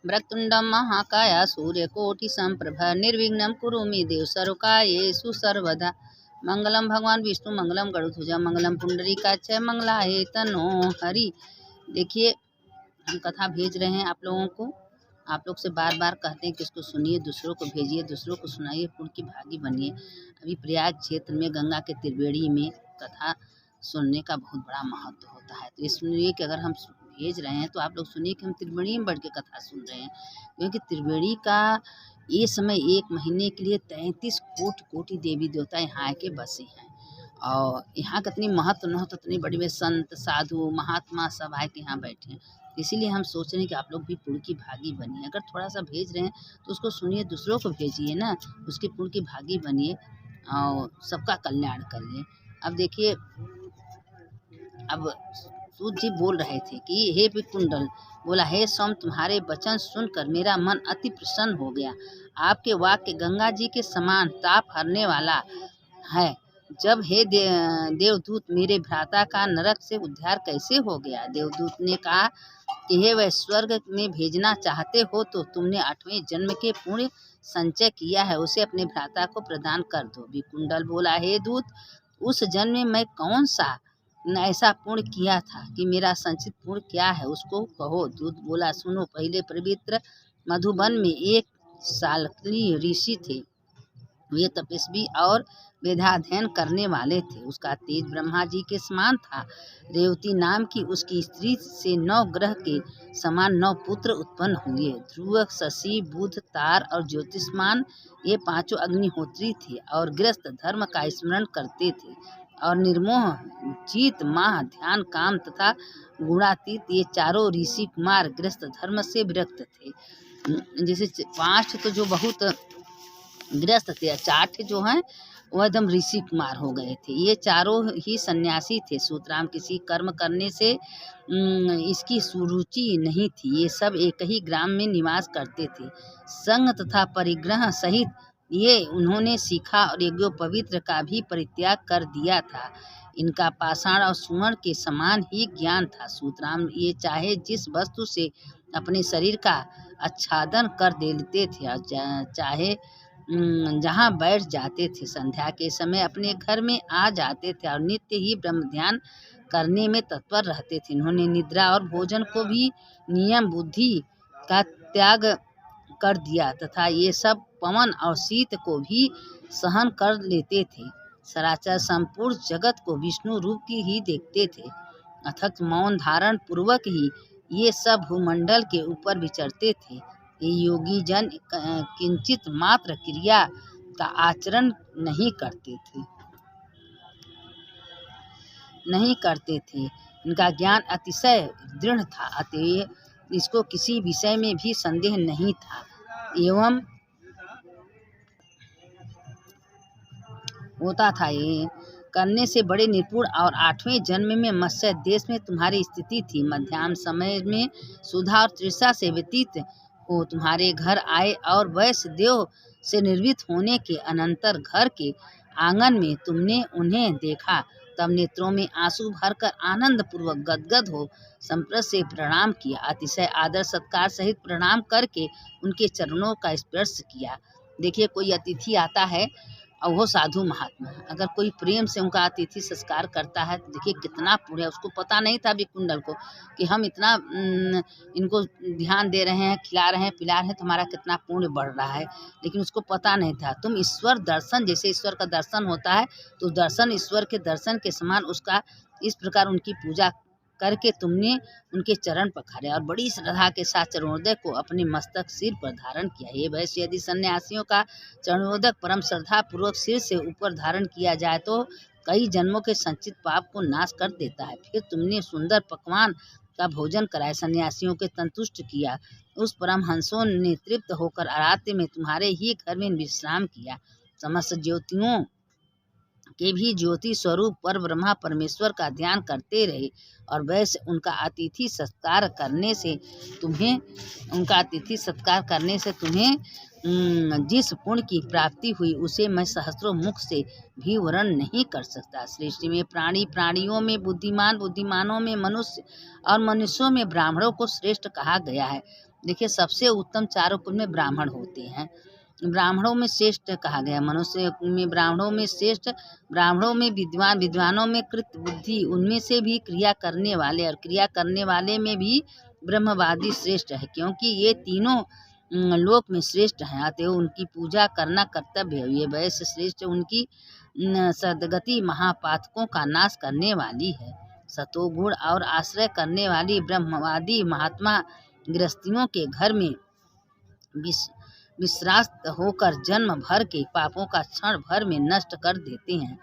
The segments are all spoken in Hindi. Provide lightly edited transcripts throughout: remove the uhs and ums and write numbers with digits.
वक्रतुण्डं महाकाय सूर्यकोटिसम्प्रभ निर्विघ्नं कुरु मे देव सर्वकार्येषु सर्वदा। मंगलम भगवान विष्णु मंगलम गरुड़ध्वज मंगलम पुंडरीकाक्ष मंगलाय तनो हरि। देखिए हम कथा भेज रहे हैं आप लोगों को। आप लोग से बार बार कहते हैं कि इसको सुनिए, दूसरों को भेजिए, दूसरों को सुनाइए, पुण्य की भागी बनिए। अभी प्रयाग क्षेत्र में गंगा के त्रिवेणी में कथा सुनने का बहुत बड़ा महत्व होता है। तो इसलिए कि अगर हम भेज रहे हैं तो आप लोग सुनिए कि हम त्रिवेणी में बैठ के कथा सुन रहे हैं, क्योंकि त्रिवेणी का ये समय 1 महीने के लिए 33 कोटि देवी देवता यहाँ आके बसे हैं। और यहाँ का इतनी महत्व न हो तो इतनी बड़ी बड़े संत साधु महात्मा सब आए के यहाँ बैठे हैं। इसीलिए हम सोच रहे हैं कि आप लोग भी पुण्य की भागी बनिए। अगर थोड़ा सा भेज रहे हैं तो उसको सुनिए, दूसरों को भेजिए ना, उसके पुण्य की भागी बनिए और सबका कल्याण करिए। अब देखिए, अब सूत जी बोल रहे थे कि हे विकुंडल, बोला हे सोम, तुम्हारे वचन सुनकर मेरा मन अति प्रसन्न हो गया। आपके वाक्य गंगा जी के समान ताप हरने वाला है। जब हे देवदूत, मेरे भ्राता का नरक से उद्धार कैसे हो गया? देवदूत ने कहा कि हे वह, स्वर्ग में भेजना चाहते हो तो तुमने 8वें जन्म के पुण्य संचय किया है, उसे अपने भ्राता को प्रदान कर दो। विकुंडल बोला, हे दूत, उस जन्म में मैं कौन सा ऐसा पुण्य किया था कि मेरा संचित पुण्य क्या है, उसको कहो। दूत बोला, सुनो, पहले पवित्र मधुबन में एक सालकली ऋषि थे। वे तपस्वी और वेदाध्ययन करने वाले थे। उसका तेज ब्रह्मा जी के समान था। रेवती नाम की उसकी स्त्री से 9 ग्रह के समान 9 पुत्र उत्पन्न हुए। ध्रुव, शशि, बुध, तार और ज्योतिष्मान ये 5 अग्निहोत्री थे और गृहस्थ धर्म का स्मरण करते थे और निर्मोह, जीत, माह, ध्यान, काम तथा गुणातीत ये 4 ऋषि कुमार गृहस्थ धर्म से विरक्त थे। जैसे 5 तो जो बहुत गृहस्थ थे, 4 जो हैं वो एकदम ऋषि कुमार हो गए थे। ये 4 ही सन्यासी थे। सूतराम किसी कर्म करने से इसकी सुरुचि नहीं थी। ये सब एक ही ग्राम में निवास करते थे। संग तथा परिग्रह सहित ये उन्होंने सीखा और यज्ञोपवीत्र का भी परित्याग कर दिया था। इनका पाषाण और सुवर्ण के समान ही ज्ञान था। सूतराम ये चाहे जिस वस्तु से अपने शरीर का आच्छादन कर देते थे और चाहे जहाँ बैठ जाते थे। संध्या के समय अपने घर में आ जाते थे और नित्य ही ब्रह्म ध्यान करने में तत्पर रहते थे। इन्होंने निद्रा और भोजन को भी नियम बुद्धि का त्याग कर दिया तथा ये सब पवन और शीत को भी सहन कर लेते थे। सराचर संपूर्ण जगत को विष्णु रूप की ही देखते थे। अथक मौन धारण पूर्वक ही ये सब भूमंडल के ऊपर विचरते थे। ये योगी जन किंचित मात्र क्रिया का आचरण नहीं करते थे। इनका ज्ञान अतिशय दृढ़ था, अतएव इसको किसी विषय में भी संदेह नहीं था। एवं होता था ये करने से बड़े निपुण। और 8वें जन्म में मत्स्य देश में तुम्हारी स्थिति थी। मध्याह्न समय में सुधा और तृषा से व्यतीत हो तुम्हारे घर आए और वैश्य देव से निर्मित होने के अनंतर घर के आंगन में तुमने उन्हें देखा। तब नेत्रों में आंसू भरकर आनंद पूर्वक गदगद हो संप्रत से प्रणाम किया। अतिशय आदर सत्कार सहित प्रणाम करके उनके चरणों का स्पर्श किया। देखिए, कोई अतिथि आता है और वो साधु महात्मा, अगर कोई प्रेम से उनका अतिथि संस्कार करता है तो देखिए कितना पुण्य। उसको पता नहीं था विकुंडल को कि हम इतना इनको ध्यान दे रहे हैं, खिला रहे हैं, पिला रहे हैं तो हमारा कितना पुण्य बढ़ रहा है, लेकिन उसको पता नहीं था। तुम ईश्वर दर्शन, जैसे ईश्वर का दर्शन होता है तो दर्शन ईश्वर के दर्शन के समान उसका इस प्रकार उनकी पूजा करके तुमने उनके चरण पखारे और बड़ी श्रद्धा के साथ चरणोदय को अपने मस्तक सिर पर धारण किया। ये वैसे यदि सन्यासियों का चरणोदक परम श्रद्धा पूर्वक सिर से ऊपर धारण किया जाए तो कई जन्मों के संचित पाप को नाश कर देता है। फिर तुमने सुंदर पकवान का भोजन कराए, सन्यासियों के संतुष्ट किया। उस परमहंसों ने तृप्त होकर आराध्य में तुम्हारे ही घर में विश्राम किया। समस्त ज्योतियों के भी ज्योति स्वरूप पर ब्रह्मा परमेश्वर का ध्यान करते रहे और वैसे उनका अतिथि सत्कार करने से तुम्हें जिस पुण्य की प्राप्ति हुई उसे मैं सहस्त्रों मुख से भी वर्णन नहीं कर सकता। सृष्टि में प्राणी प्राणियों में बुद्धिमान बुद्धिमानों में मनुष्य और मनुष्यों में ब्राह्मणों को श्रेष्ठ कहा गया है। देखिए सबसे उत्तम चारों कुल में ब्राह्मण होते हैं। ब्राह्मणों में श्रेष्ठ कहा गया, मनुष्य में ब्राह्मणों में श्रेष्ठ, ब्राह्मणों में विद्वान, विद्वानों में कृत बुद्धि, उनमें से भी क्रिया करने वाले, और क्रिया करने वाले में भी ब्रह्मवादी श्रेष्ठ है, क्योंकि ये तीनों लोक में श्रेष्ठ हैं, अतएव उनकी पूजा करना कर्तव्य है। ये वैश्य श्रेष्ठ, उनकी सदगति महापातकों का नाश करने वाली है। सतोगुण और आश्रय करने वाली ब्रह्मवादी महात्मा गृहस्थियों के घर में विश्रास्त होकर जन्म भर के पापों का क्षण भर में नष्ट कर देते हैं।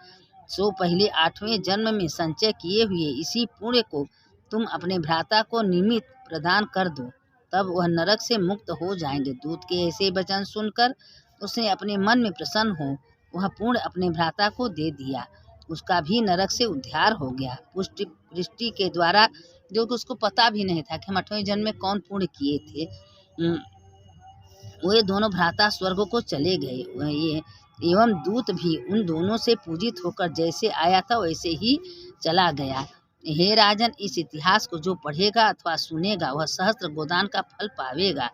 सो पहले 8वें जन्म में संचय किए हुए इसी पुण्य को तुम अपने भ्राता को निमित्त प्रदान कर दो, तब वह नरक से मुक्त हो जाएंगे। दूत के ऐसे वचन सुनकर उसने अपने मन में प्रसन्न हो वह पुण्य अपने भ्राता को दे दिया, उसका भी नरक से उद्धार हो गया। पुष्टि वृष्टि के द्वारा, जो कि उसको पता भी नहीं था कि हम 8वें जन्म में कौन पुण्य किए थे, वे दोनों भ्राता स्वर्ग को चले गए। एवं दूत भी उन दोनों से पूजित होकर जैसे आया था वैसे ही चला गया। हे राजन, इस इतिहास को जो पढ़ेगा अथवा सुनेगा वह सहस्त्र गोदान का फल पावेगा।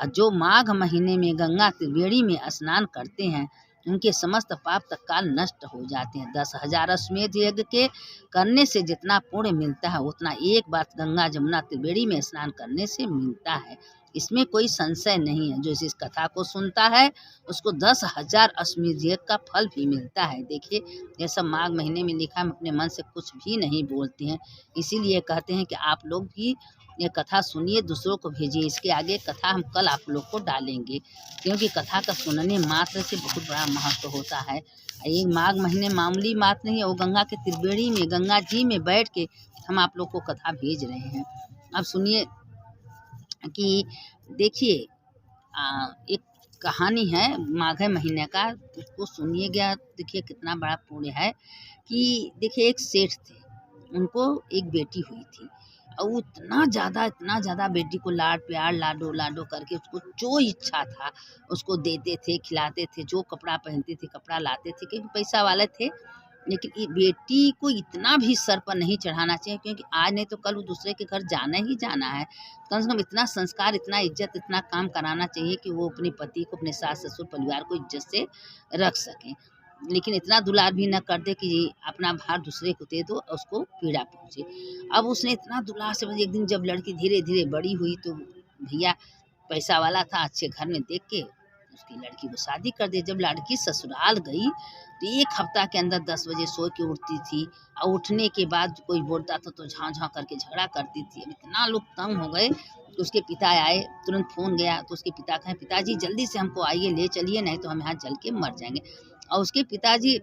जो माघ महीने में गंगा त्रिवेणी में स्नान करते हैं उनके समस्त पाप तत्काल नष्ट हो जाते हैं। 10,000 अश्वमेध यज्ञ के करने से जितना पुण्य मिलता है उतना एक बार गंगा जमुना त्रिवेणी में स्नान करने से मिलता है, इसमें कोई संशय नहीं है। जो इस कथा को सुनता है उसको 10,000 अश्वमेध यज्ञ का फल भी मिलता है। देखिए ये सब माघ महीने में लिखा, हम अपने मन से कुछ भी नहीं बोलते हैं, इसीलिए कहते हैं कि आप लोग भी ये कथा सुनिए, दूसरों को भेजिए। इसके आगे कथा हम कल आप लोग को डालेंगे, क्योंकि कथा का सुनने मात्र से बहुत बड़ा महत्व होता है। ये माघ महीने मामूली बात नहीं है, वो गंगा के त्रिवेणी में, गंगा जी में बैठ के हम आप लोग को कथा भेज रहे हैं। अब सुनिए कि देखिए एक कहानी है माघ महीने का, उसको सुनिएगा। देखिए कितना बड़ा पुण्य है कि देखिए एक सेठ थे, उनको एक बेटी हुई थी और वो इतना ज़्यादा बेटी को लाड प्यार लाडो लाडो करके उसको जो इच्छा था उसको देते थे, खिलाते थे, जो कपड़ा पहनते थे कपड़ा लाते थे, क्योंकि पैसा वाले थे। लेकिन ये बेटी को इतना भी सर पर नहीं चढ़ाना चाहिए, क्योंकि आज नहीं तो कल वो दूसरे के घर जाना ही जाना है। कम से कम इतना संस्कार, इतना इज्जत, इतना काम कराना चाहिए कि वो अपने पति को, अपने सास ससुर परिवार को इज्जत से रख सकें। लेकिन इतना दुलार भी न कर दे कि अपना भार दूसरे को दे दो और उसको पीड़ा पहुँचे। अब उसने इतना दुलार से, एक दिन जब लड़की धीरे धीरे बड़ी हुई तो भैया पैसा वाला था, अच्छे घर में देख के उसकी लड़की को शादी कर दी। जब लड़की ससुराल गई तो 1 हफ्ता के अंदर 10 बजे सो के उठती थी, और उठने के बाद कोई बोलता था तो झाँ झाँ करके झगड़ा करती थी। अब इतना लोग तंग हो गए तो उसके पिता आए, तुरंत फ़ोन गया तो उसके पिता कहे, पिताजी जल्दी से हमको आइए, ले चलिए, नहीं तो हम यहाँ जल के मर जाएंगे। और उसके पिताजी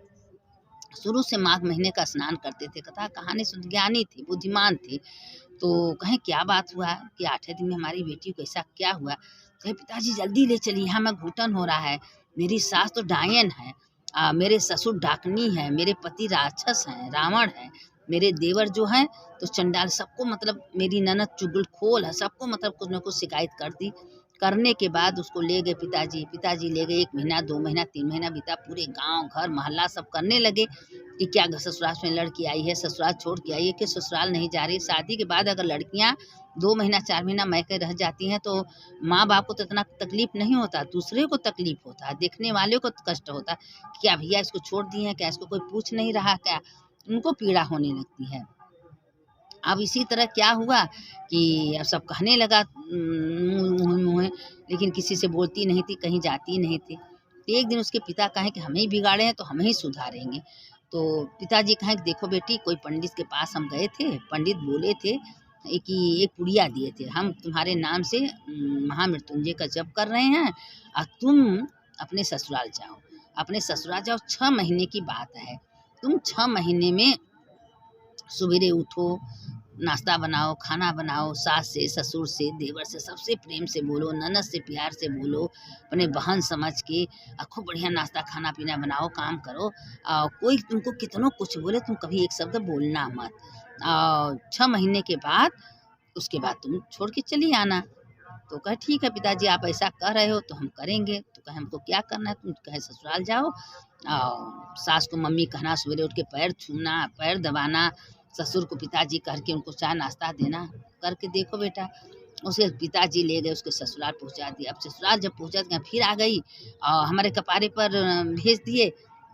शुरू से माघ महीने का स्नान करते थे, कथा कहानी सुन, ज्ञानी थे, बुद्धिमान थे। तो कहें क्या बात हुआ कि 8वें दिन में हमारी बेटी को ऐसा क्या हुआ? कहे पिताजी जल्दी ले चलिए, यहाँ मैं घुटन हो रहा है, मेरी सास तो डायन है, मेरे ससुर डाकनी है, मेरे पति राक्षस हैं, रावण है, मेरे देवर जो हैं तो चंडाल, सबको मतलब मेरी ननद चुगलखोर है, सबको मतलब कुछ न कुछ शिकायत कर दी। करने के बाद उसको ले गए पिताजी ले गए। 1 महीना 2 महीना 3 महीना बीता, पूरे गांव घर मोहल्ला सब करने लगे कि क्या ससुराल में लड़की आई है, ससुराल छोड़ के आई है कि ससुराल नहीं जा रही। शादी के बाद अगर लड़कियां 2 महीना 4 महीना मैके रह जाती हैं तो माँ बाप को तो इतना तकलीफ नहीं होता, दूसरे को तकलीफ होता है, देखने वाले को कष्ट होता है, क्या भैया इसको छोड़ दिए हैं, क्या इसको कोई पूछ नहीं रहा, क्या उनको पीड़ा होने लगती है। अब इसी तरह क्या हुआ कि अब सब कहने लगा मुँह, लेकिन किसी से बोलती नहीं थी, कहीं जाती नहीं थी। तो एक दिन उसके पिता कहें कि हमें ही बिगाड़े हैं तो हमें ही सुधारेंगे। तो पिताजी कहें कि देखो बेटी, कोई पंडित के पास हम गए थे, पंडित बोले थे कि एक पुड़िया दिए थे, हम तुम्हारे नाम से महामृत्युंजय का जप कर रहे हैं और तुम अपने ससुराल जाओ, 6 महीने की बात है। तुम 6 महीने में सवेरे उठो, नाश्ता बनाओ, खाना बनाओ, सास से, ससुर से, देवर से सबसे प्रेम से बोलो, ननद से प्यार से बोलो, अपने बहन समझ के खूब बढ़िया नाश्ता खाना पीना बनाओ, काम करो। कोई तुमको कितनों कुछ बोले, तुम कभी एक शब्द बोलना मत। 6 महीने के बाद उसके बाद तुम छोड़ के चली आना। तो कहे ठीक है पिताजी, आप ऐसा कह रहे हो तो हम करेंगे। तो कहे हमको क्या करना है, तुम कहे ससुराल जाओ और सास को मम्मी कहना, सवेरे उठ के पैर छूना, पैर दबाना, ससुर को पिताजी कह के उनको चाय नाश्ता देना, करके देखो बेटा। उसके पिताजी ले गए, उसके ससुराल पहुंचा दिया। अब ससुराल जब पहुंचा तो फिर आ गई और हमारे कपारे पर भेज दिए।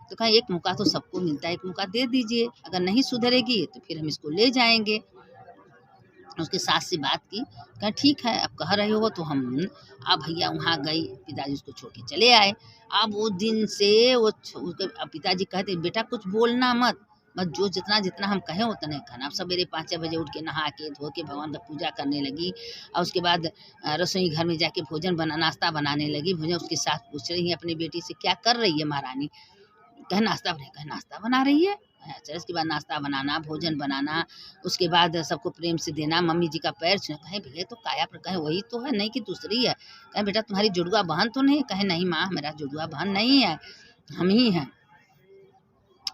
तो कहा एक मौका तो सबको मिलता है, एक मौका दे दीजिए, अगर नहीं सुधरेगी तो फिर हम इसको ले जाएंगे। उसके सास से बात की, कहा ठीक है अब कह रहे हो तो हम। अब भैया वहाँ गई, पिताजी उसको छोड़ के चले आए। अब वो दिन से वो उसके पिताजी कहते बेटा कुछ बोलना मत, बस जो जितना जितना हम कहें उतना कहना। अब सवेरे 5 बजे उठ के नहा के धो के भगवान का पूजा करने लगी और उसके बाद रसोई घर में जाके भोजन नाश्ता बनाने लगी। भोजन उसके साथ पूछ रही है अपनी बेटी से क्या कर रही है महारानी, कहे नाश्ता बना, कहे नाश्ता बना रही है। अच्छा, इसके बाद नाश्ता बनाना, भोजन बनाना, उसके बाद सबको प्रेम से देना, मम्मी जी का पैर छूना। कहे भैया तो काया पर, कहे वही तो है, नहीं कि दूसरी है। कहे बेटा तुम्हारी जुड़वा बहन तो नहीं, कहे नहीं माँ मेरा जुड़वा बहन नहीं है, हम ही हैं।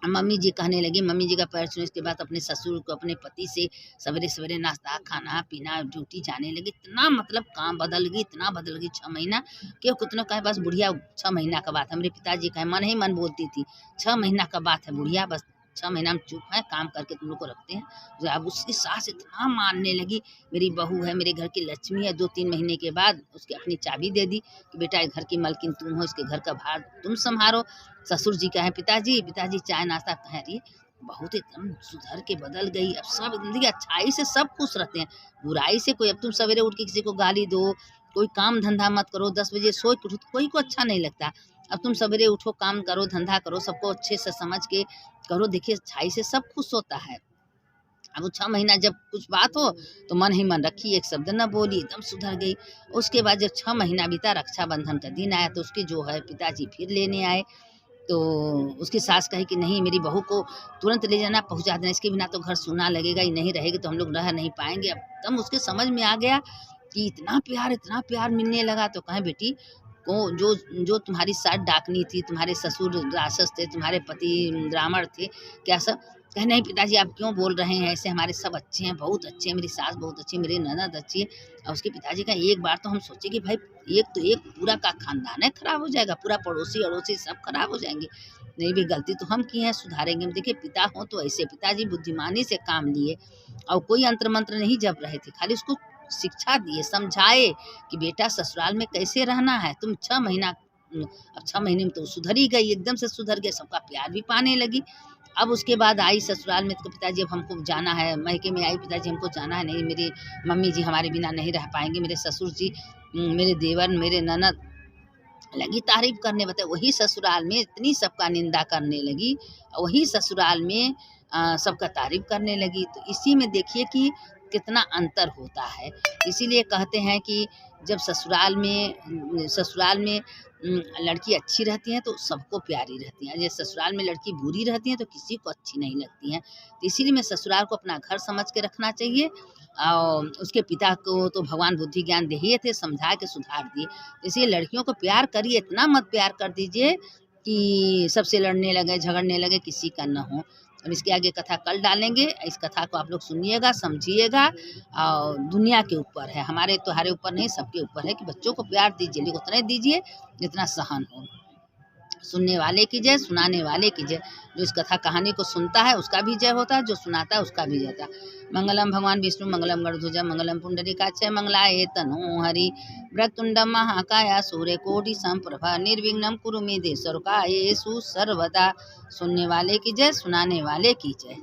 मम्मी जी कहने लगी, मम्मी जी का पैर छूने के बाद अपने ससुर को, अपने पति से सवेरे सवेरे नाश्ता खाना पीना, ड्यूटी जाने लगी। इतना मतलब काम बदल गई, इतना बदल गई। 6 महीना क्यों कितना कहे, बस बुढ़िया 6 महीना का बात है। मेरे पिताजी कहे मन ही मन बोलती थी, 6 महीना का बात है बुढ़िया, बस 6 महीना में चुप है, काम करके तुम लोग को रखते हैं। अब उसकी सास इतना मानने लगी, मेरी बहू है, मेरे घर की लक्ष्मी है। 2-3 महीने के बाद उसके अपनी चाबी दे दी कि बेटा घर की मालकिन तुम हो, इसके घर का भार तुम संभालो। ससुर जी कहे पिताजी चाय नाश्ता, कह रही बहुत एकदम सुधर के बदल गई। अब सब जिंदगी अच्छाई से सब खुश रहते हैं, बुराई से कोई। अब तुम सवेरे उठ के किसी को गाली दो, कोई काम धंधा मत करो, 10 बजे सो के उठो, कोई को अच्छा नहीं लगता। अब तुम सवेरे उठो, काम करो, धंधा करो, सबको अच्छे से समझ के करो, देखिए अच्छाई से सब खुश होता है। अब 6 महीना जब कुछ बात हो तो मन ही मन रखी, एक शब्द न बोली, एकदम सुधर गई। उसके बाद जब 6 महीना बीता, रक्षाबंधन का दिन आया तो उसके जो है पिताजी फिर लेने आए। तो उसकी सास कही कि नहीं मेरी बहू को तुरंत ले जाना, पहुंचा देना, इसके बिना तो घर सूना लगेगा ही, नहीं रहेगी तो हम लोग रह नहीं पाएंगे। अब तब उसके समझ में आ गया कि इतना प्यार मिलने लगा। तो कहें बेटी को जो तुम्हारी सास डाकनी थी, तुम्हारे ससुर राक्षस थे, तुम्हारे पति ब्राह्मण थे, क्या सब। कहे नहीं पिताजी आप क्यों बोल रहे हैं ऐसे, हमारे सब अच्छे हैं, बहुत अच्छे हैं, मेरी सास बहुत अच्छी है, मेरी ननद अच्छी है। और उसके पिताजी का एक बार तो हम सोचे कि भाई एक तो एक पूरा का खानदान है खराब हो जाएगा, पूरा पड़ोसी अड़ोसी सब खराब हो जाएंगे। नहीं भी गलती तो हम की है, सुधारेंगे। देखिए पिता हो तो ऐसे, पिताजी बुद्धिमानी से काम लिए और कोई अंतर मंत्र नहीं जप रहे थे, खाली उसको शिक्षा दिए, समझाए कि बेटा ससुराल में कैसे रहना है। तुम 6 महीना, अब 6 महीने में तो सुधर ही गई, एकदम से सुधर गए, सबका प्यार भी पाने लगी। अब उसके बाद आई ससुराल में तो पिताजी अब हमको जाना है, मायके में आई, पिताजी हमको जाना है, नहीं मेरी मम्मी जी हमारे बिना नहीं रह पाएंगे। मेरे ससुर जी, मेरे देवर, मेरे ननद लगी तारीफ करने, बताए वही ससुराल में इतनी सबका निंदा करने लगी, वही ससुराल में सबका तारीफ करने लगी। तो इसी में देखिए कि कितना अंतर होता है। इसीलिए कहते हैं कि जब ससुराल में लड़की अच्छी रहती है तो सबको प्यारी रहती है, जैसे ससुराल में लड़की बुरी रहती है तो किसी को अच्छी नहीं लगती हैं। तो इसीलिए मैं ससुराल को अपना घर समझ के रखना चाहिए। और उसके पिता को तो भगवान बुद्धि ज्ञान दे ही थे, समझा के सुधार दिए। इसलिए लड़कियों को प्यार करिए, इतना मत प्यार कर दीजिए कि सबसे लड़ने लगे, झगड़ने लगे, किसी का न हो। अब इसके आगे कथा कल डालेंगे, इस कथा को आप लोग सुनिएगा, समझिएगा। और दुनिया के ऊपर है, हमारे तुम्हारे ऊपर नहीं, सबके ऊपर है कि बच्चों को प्यार दीजिए, लेकिन उतना दीजिए जितना सहन हो। सुनने वाले की जय, सुनाने वाले की जय। जो इस कथा कहानी को सुनता है उसका भी जय होता है, जो सुनाता है उसका भी जय होता है। मंगलम भगवान विष्णु मंगलम गरुड़ध्वज मंगलम पुंडरीकाक्षय मंगलाय तनु हरि। वक्रतुंडम महाकाय सूर्यकोटि समप्रभा निर्विघ्नं कुरु मे देव सर्वकार्येषु सर्वदा। सुनने वाले की जय, सुनाने वाले की जय।